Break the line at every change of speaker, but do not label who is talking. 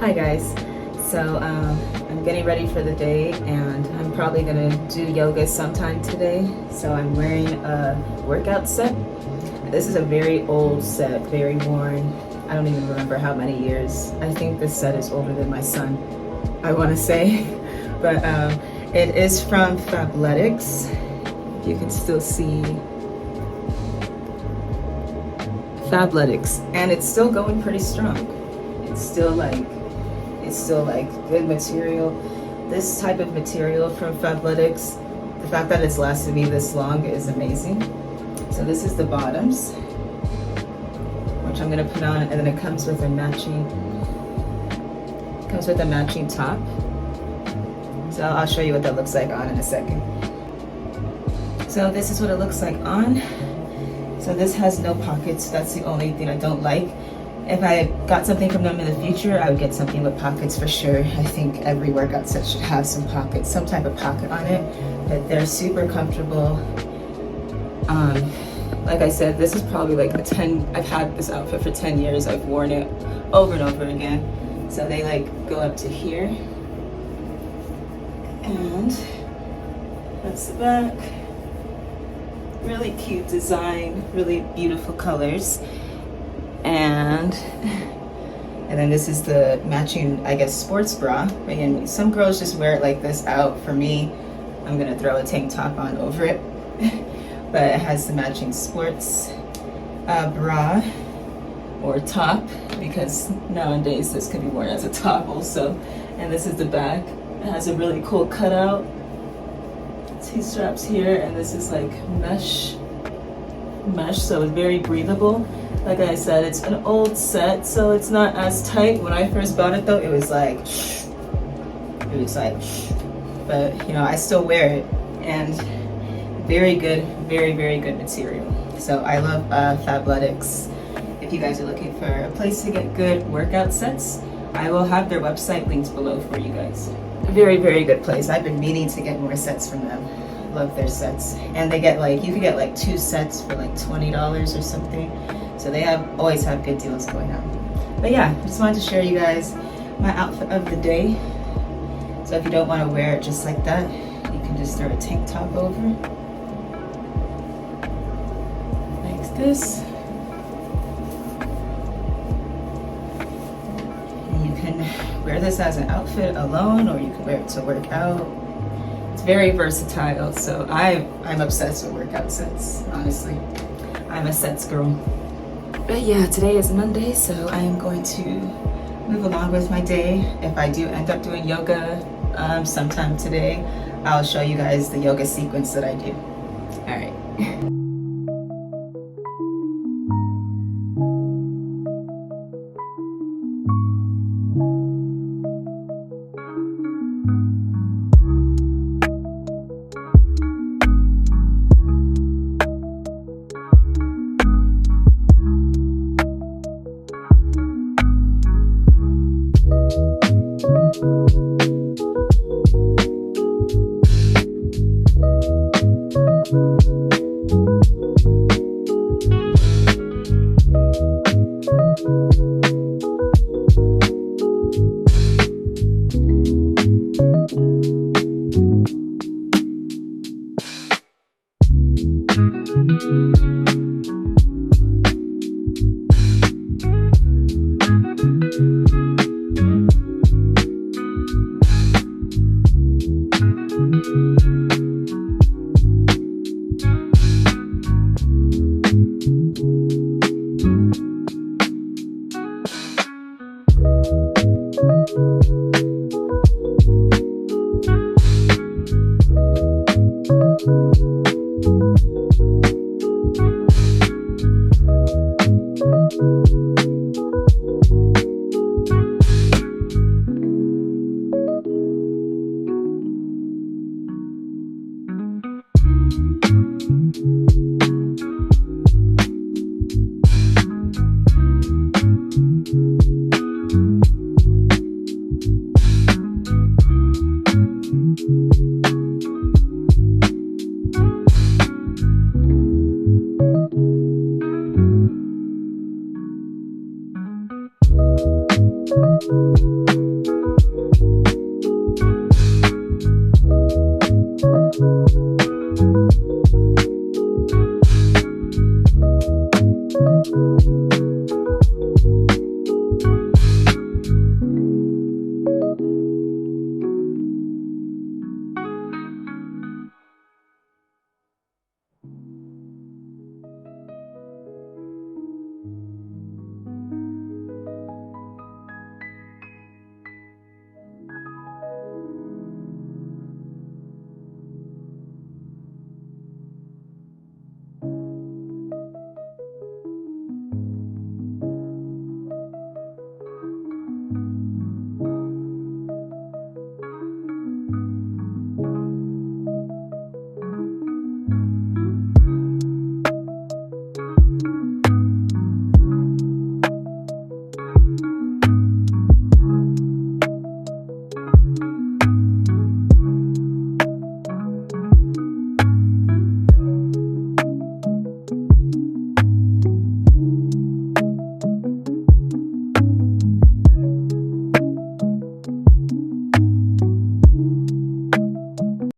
Hi guys, so I'm getting ready for the day and I'm probably gonna do yoga sometime today. So I'm wearing a workout set. This is a very old set, very worn. I don't even remember how many years. I think this set is older than my son, I wanna say. But it is from Fabletics. You can still see Fabletics, and it's still going pretty strong. It's still like good material. This type of material from Fabletics, the fact that it's lasted me this long is amazing. So this is the bottoms, which I'm gonna put on, and then it comes with a matching top. So I'll show you what that looks like on in a second. So this is what it looks like on. So this has no pockets. That's the only thing I don't like. If I got something from them in the future, I would get something with pockets for sure. I think every workout set should have some pockets, some type of pocket on it. But they're super comfortable. Like I said, this is probably like I've had this outfit for 10 years. I've worn it over and over again. So they like go up to here. And that's the back. Really cute design, really beautiful colors. And then this is the matching, I guess, sports bra. Again, some girls just wear it like this out. For me, I'm gonna throw a tank top on over it. But it has the matching sports bra or top, because nowadays this can be worn as a top also. And this is the back. It has a really cool cutout. T-straps here, and this is like mesh, so it's very breathable. Like I said, it's an old set, so it's not as tight. When I first bought it though, it was like, but you know, I still wear it, and very good, very good material. So I love Fabletics. If you guys are looking for a place to get good workout sets, I will have their website linked below for you guys. Very good place. I've been meaning to get more sets from them. Love their sets. And they get like, you could get like 2 sets for like $20 or something. So they always have good deals going on. But yeah, just wanted to share you guys my outfit of the day. So if you don't want to wear it just like that, you can just throw a tank top over. Like this. Wear this as an outfit alone, or you can wear it to work out. It's very versatile, so I'm obsessed with workout sets, honestly. I'm a sets girl. But yeah, today is Monday, so I am going to move along with my day. If I do end up doing yoga sometime today, I'll show you guys the yoga sequence that I do. All right.
you.